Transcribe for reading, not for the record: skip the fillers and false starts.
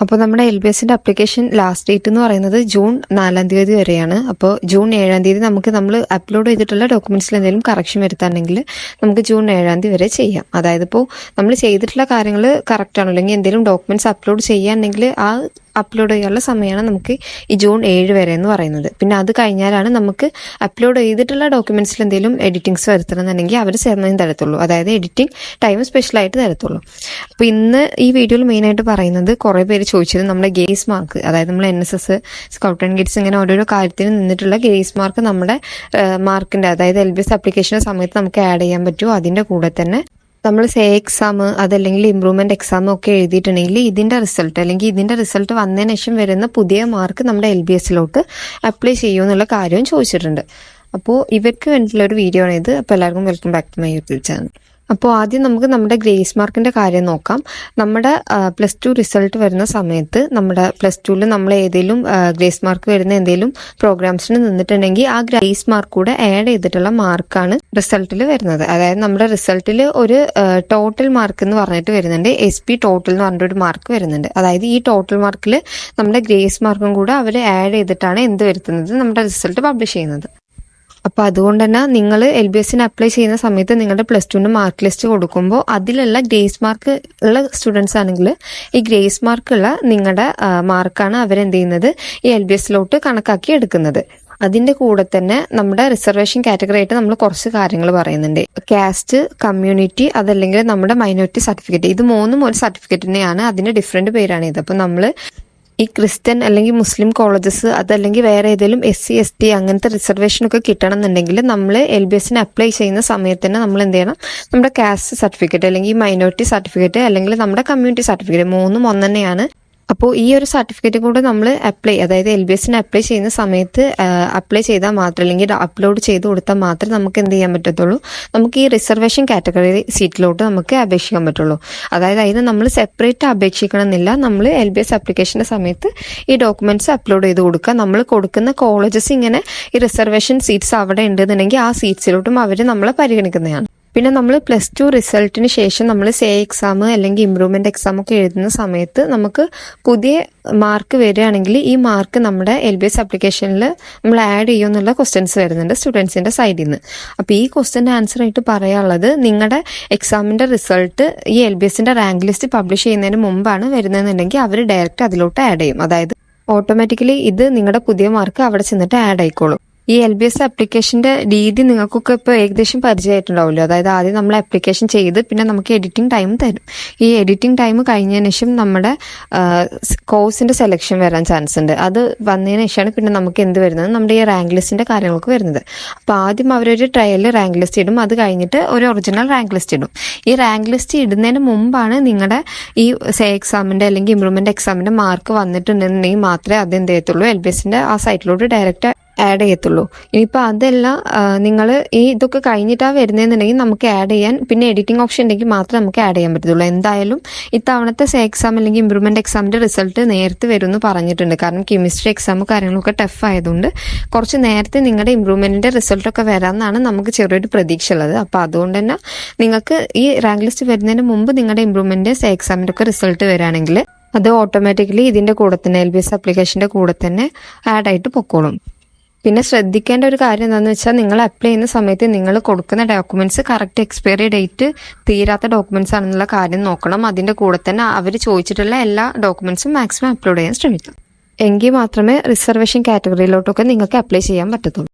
അപ്പോൾ നമ്മുടെ LBSന്റെ application last date എന്ന് പറയുന്നത് ജൂൺ 4 വരെയാണ്. അപ്പോൾ ജൂൺ 7 നമ്മൾ അപ്ലോഡ് ചെയ്തിട്ടുള്ള ഡോക്യുമെന്റ്സിൽ എന്തെങ്കിലും കറക്ഷൻ വരുത്താണെങ്കിൽ നമുക്ക് ജൂൺ 7 വരെ ചെയ്യാം. അതായത് ഇപ്പോൾ നമ്മൾ ചെയ്തിട്ടുള്ള കാര്യങ്ങൾ കറക്റ്റ് ആണോ, അല്ലെങ്കിൽ എന്തെങ്കിലും ഡോക്യുമെന്റ്സ് അപ്ലോഡ് ചെയ്യാന്നുണ്ടെങ്കിൽ ആ അപ്ലോഡ് ചെയ്യാനുള്ള സമയമാണ് നമുക്ക് ഈ ജൂൺ 7 വരെ എന്ന് പറയുന്നത്. പിന്നെ അത് കഴിഞ്ഞാലാണ് നമുക്ക് അപ്ലോഡ് ചെയ്തിട്ടുള്ള ഡോക്യുമെന്റ്സിൽ എന്തെങ്കിലും എഡിറ്റിംഗ്സ് വരുത്തണമെന്നുണ്ടെങ്കിൽ അവർ സമയം തരത്തുള്ളൂ. അതായത് എഡിറ്റിംഗ് ടൈം സ്പെഷ്യലായിട്ട് തരത്തുള്ളൂ. അപ്പോൾ ഇന്ന് ഈ വീഡിയോയിൽ മെയിനായിട്ട് പറയുന്നത് കുറേ പേര് ചോദിച്ചത് നമ്മുടെ ഗ്രേസ് മാർക്ക്, അതായത് നമ്മൾ NSS, സ്കൗട്ട് ആൻഡ് ഗൈഡ്സ് ഇങ്ങനെ ഓരോരോ കാര്യത്തിന് നിന്നിട്ടുള്ള ഗ്രേസ് മാർക്ക് നമ്മുടെ മാർക്കിന്റെ, അതായത് LBS ആപ്ലിക്കേഷന്റെ സമയത്ത് നമുക്ക് ആഡ് ചെയ്യാൻ പറ്റുമോ, അതിന്റെ കൂടെ തന്നെ നമ്മൾ എക്സാം അതല്ലെങ്കിൽ ഇംപ്രൂവ്മെന്റ് എക്സാം ഒക്കെ എഴുതിയിട്ടുണ്ടെങ്കിൽ ഇതിന്റെ റിസൾട്ട് വന്നതിന് ശേഷം വരുന്ന പുതിയ മാർക്ക് നമ്മുടെ LBSലോട്ട് അപ്ലൈ ചെയ്യുമെന്നുള്ള കാര്യവും ചോദിച്ചിട്ടുണ്ട്. അപ്പോൾ ഇവർക്ക് വേണ്ടിയിട്ടുള്ള ഒരു വീഡിയോ ആണ് ഇത്. അപ്പോൾ എല്ലാവർക്കും welcome back to my YouTube channel. അപ്പോൾ ആദ്യം നമുക്ക് നമ്മുടെ ഗ്രേസ് മാർക്കിന്റെ കാര്യം നോക്കാം. നമ്മുടെ +2 റിസൾട്ട് വരുന്ന സമയത്ത് നമ്മുടെ +2ൽ നമ്മൾ ഏതെങ്കിലും ഗ്രേസ് മാർക്ക് വരുന്ന എന്തെങ്കിലും പ്രോഗ്രാംസിന് നിന്നിട്ടുണ്ടെങ്കിൽ ആ ഗ്രേസ് മാർക്ക് കൂടെ ആഡ് ചെയ്തിട്ടുള്ള മാർക്കാണ് റിസൾട്ടിൽ വരുന്നത്. അതായത് നമ്മുടെ റിസൾട്ടിൽ ഒരു ടോട്ടൽ മാർക്ക് എന്ന് പറഞ്ഞിട്ട് വരുന്നുണ്ട്, SP ടോട്ടൽ എന്ന് പറഞ്ഞിട്ടൊരു മാർക്ക് വരുന്നുണ്ട്. അതായത് ഈ ടോട്ടൽ മാർക്കിൽ നമ്മുടെ ഗ്രേസ് മാർക്കും കൂടെ അവർ ആഡ് ചെയ്തിട്ടാണ് എന്ത് വരുത്തുന്നത്, നമ്മുടെ റിസൾട്ട് പബ്ലിഷ് ചെയ്യുന്നത്. അപ്പൊ അതുകൊണ്ട് തന്നെ നിങ്ങൾ LBSന് അപ്ലൈ ചെയ്യുന്ന സമയത്ത് നിങ്ങളുടെ +2ന്റെ മാർക്ക് ലിസ്റ്റ് കൊടുക്കുമ്പോൾ അതിലുള്ള ഗ്രേസ് മാർക്ക് ഉള്ള സ്റ്റുഡൻസ് ആണെങ്കിൽ ഈ ഗ്രേസ് മാർക്കുള്ള നിങ്ങളുടെ മാർക്കാണ് അവരെന്ത് ചെയ്യുന്നത്, ഈ LBSലോട്ട് കണക്കാക്കി എടുക്കുന്നത്. അതിന്റെ കൂടെ തന്നെ നമ്മുടെ റിസർവേഷൻ കാറ്റഗറി ആയിട്ട് നമ്മൾ കുറച്ച് കാര്യങ്ങൾ പറയുന്നുണ്ട്. കാസ്റ്റ്, കമ്മ്യൂണിറ്റി, അതല്ലെങ്കിൽ നമ്മുടെ മൈനോറിറ്റി സർട്ടിഫിക്കറ്റ്, ഇത് മൂന്നും ഒരു സർട്ടിഫിക്കറ്റിനെയാണ്, അതിന്റെ ഡിഫറെന്റ് പേരാണ് ഇത്. അപ്പൊ നമ്മൾ ഈ ക്രിസ്ത്യൻ അല്ലെങ്കിൽ മുസ്ലിം കോളേജസ് അതല്ലെങ്കിൽ വേറെ ഏതെങ്കിലും SC ST അങ്ങനത്തെ റിസർവേഷൻ ഒക്കെ കിട്ടണം എന്നുണ്ടെങ്കിൽ നമ്മൾ LBSന് അപ്ലൈ ചെയ്യുന്ന സമയത്ത് തന്നെ നമ്മൾ എന്ത് ചെയ്യണം, നമ്മുടെ കാസ്റ്റ് സർട്ടിഫിക്കറ്റ് അല്ലെങ്കിൽ മൈനോറിറ്റി സർട്ടിഫിക്കറ്റ് അല്ലെങ്കിൽ നമ്മുടെ കമ്മ്യൂണിറ്റി സർട്ടിഫിക്കറ്റ് മൂന്നും ഒന്ന് തന്നെയാണ്. അപ്പോൾ ഈ ഒരു സർട്ടിഫിക്കറ്റ് കൂടെ നമ്മൾ അതായത് LBSന് അപ്ലൈ ചെയ്യുന്ന സമയത്ത് അപ്ലൈ ചെയ്താൽ മാത്രം, അല്ലെങ്കിൽ അപ്ലോഡ് ചെയ്ത് കൊടുത്താൽ മാത്രമേ നമുക്ക് എന്ത് ചെയ്യാൻ പറ്റത്തുള്ളൂ, നമുക്ക് ഈ റിസർവേഷൻ കാറ്റഗറി സീറ്റിലോട്ട് നമുക്ക് അപേക്ഷിക്കാൻ പറ്റുള്ളൂ. അതായത് അതിന് നമ്മൾ സെപ്പറേറ്റ് അപേക്ഷിക്കണം എന്നില്ല. നമ്മൾ LBS ആപ്ലിക്കേഷന്റെ സമയത്ത് ഈ ഡോക്യുമെന്റ്സ് അപ്ലോഡ് ചെയ്ത് കൊടുക്കുക. നമ്മൾ കൊടുക്കുന്ന കോളേജസ് ഇങ്ങനെ ഈ റിസർവേഷൻ സീറ്റ്സ് അവിടെ ഉണ്ടെന്നുണ്ടെങ്കിൽ ആ സീറ്റ്സിലോട്ടും അവർ നമ്മളെ പരിഗണിക്കുന്നതാണ്. പിന്നെ നമ്മൾ +2 റിസൾട്ടിന് ശേഷം നമ്മൾ എക്സാം അല്ലെങ്കിൽ ഇംപ്രൂവ്മെന്റ് എക്സാം ഒക്കെ എഴുതുന്ന സമയത്ത് നമുക്ക് പുതിയ മാർക്ക് വരികയാണെങ്കിൽ ഈ മാർക്ക് നമ്മുടെ LBS ആപ്ലിക്കേഷനിൽ നമ്മൾ ആഡ് ചെയ്യുമെന്നുള്ള ക്വസ്റ്റ്യൻസ് വരുന്നുണ്ട് സ്റ്റുഡൻസിന്റെ സൈഡിൽ നിന്ന്. അപ്പോൾ ഈ ക്വസ്റ്റ്യൻ്റെ ആൻസർ ആയിട്ട് പറയാനുള്ളത്, നിങ്ങളുടെ എക്സാമിന്റെ റിസൾട്ട് ഈ LBSന്റെ റാങ്ക് ലിസ്റ്റ് പബ്ലിഷ് ചെയ്യുന്നതിന് മുമ്പാണ് വരുന്നതെന്നുണ്ടെങ്കിൽ അവർ ഡയറക്റ്റ് അതിലോട്ട് ആഡ് ചെയ്യും. അതായത് ഓട്ടോമാറ്റിക്കലി ഇത് നിങ്ങളുടെ പുതിയ മാർക്ക് അവിടെ ചെന്നിട്ട് ആഡ് ആയിക്കോളും. ഈ LBS ആപ്ലിക്കേഷന്റെ രീതി നിങ്ങൾക്കൊക്കെ ഇപ്പോൾ ഏകദേശം പരിചയമായിട്ടുണ്ടാവുമല്ലോ. അതായത് ആദ്യം നമ്മൾ ആപ്ലിക്കേഷൻ ചെയ്ത് പിന്നെ നമുക്ക് എഡിറ്റിംഗ് ടൈം തരും. ഈ എഡിറ്റിംഗ് ടൈം കഴിഞ്ഞതിന് ശേഷം നമ്മുടെ കോഴ്സിന്റെ സെലക്ഷൻ വരാൻ ചാൻസ് ഉണ്ട്. അത് വന്നതിന് ശേഷമാണ് പിന്നെ നമുക്ക് എന്ത് വരുന്നത്, നമ്മുടെ ഈ റാങ്ക് ലിസ്റ്റിന്റെ കാര്യങ്ങൾക്ക് വരുന്നത്. അപ്പോൾ ആദ്യം അവരൊരു ട്രയലിൽ റാങ്ക് ലിസ്റ്റ് ഇടും, അത് കഴിഞ്ഞിട്ട് ഒരു ഒറിജിനൽ റാങ്ക് ലിസ്റ്റ് ഇടും. ഈ റാങ്ക് ലിസ്റ്റ് ഇടുന്നതിന് മുമ്പാണ് നിങ്ങളുടെ ഈ എക്സാമിന്റെ അല്ലെങ്കിൽ ഇംപ്രൂവ്മെന്റ് എക്സാമിന്റെ മാർക്ക് വന്നിട്ടുണ്ടെന്നുണ്ടെങ്കിൽ മാത്രമേ അത് എന്ത് ചെയ്യത്തുള്ളൂ, LBSന്റെ ആ സൈറ്റിലോട്ട് ഡയറക്റ്റ് ആഡ് ചെയ്യത്തുള്ളൂ. ഇനിയിപ്പോൾ അതല്ല, നിങ്ങൾ ഈ ഇതൊക്കെ കഴിഞ്ഞിട്ടാണ് വരുന്നതെന്നുണ്ടെങ്കിൽ നമുക്ക് ആഡ് ചെയ്യാൻ പിന്നെ എഡിറ്റിംഗ് ഓപ്ഷൻ ഉണ്ടെങ്കിൽ മാത്രമേ നമുക്ക് ആഡ് ചെയ്യാൻ പറ്റത്തുള്ളൂ. എന്തായാലും ഇത്തവണത്തെ എക്സാം അല്ലെങ്കിൽ ഇംപ്രൂവ്മെന്റ് എക്സാമിന്റെ റിസൾട്ട് നേരത്തെ വരുമെന്ന് പറഞ്ഞിട്ടുണ്ട്. കാരണം കെമിസ്ട്രി എക്സാം കാര്യങ്ങളൊക്കെ ടഫ് ആയതുകൊണ്ട് കുറച്ച് നേരത്തെ നിങ്ങളുടെ ഇംപ്രൂവ്മെന്റിന്റെ റിസൾട്ടൊക്കെ വരാമെന്നാണ് നമുക്ക് ചെറിയൊരു പ്രതീക്ഷ ഉള്ളത്. അപ്പോൾ അതുകൊണ്ട് തന്നെ നിങ്ങൾക്ക് ഈ റാങ്ക് ലിസ്റ്റ് വരുന്നതിന് മുമ്പ് നിങ്ങളുടെ ഇംപ്രൂവ്മെന്റ് എക്സാമിന്റെ ഒക്കെ റിസൾട്ട് വരികയാണെങ്കിൽ അത് ഓട്ടോമാറ്റിക്കലി ഇതിന്റെ കൂടെ തന്നെ LBS ആപ്ലിക്കേഷന്റെ കൂടെ തന്നെ ആഡ് ആയിട്ട് പൊക്കോളും. പിന്നെ ശ്രദ്ധിക്കേണ്ട ഒരു കാര്യം എന്താണെന്ന് വെച്ചാൽ, നിങ്ങൾ അപ്ലൈ ചെയ്യുന്ന സമയത്ത് നിങ്ങൾ കൊടുക്കുന്ന ഡോക്യുമെന്റ്സ് കറക്റ്റ് എക്സ്പയറി ഡേറ്റ് തീരാത്ത ഡോക്യുമെന്റ്സ് ആണെന്നുള്ള കാര്യം നോക്കണം. അതിന്റെ കൂടെ തന്നെ അവർ ചോദിച്ചിട്ടുള്ള എല്ലാ ഡോക്യുമെന്റ്സും മാക്സിമം അപ്ലോഡ് ചെയ്യാൻ ശ്രമിക്കും. എങ്കിൽ മാത്രമേ റിസർവേഷൻ കാറ്റഗറിയിലോട്ടൊക്കെ നിങ്ങൾക്ക് അപ്ലൈ ചെയ്യാൻ പറ്റത്തുള്ളൂ.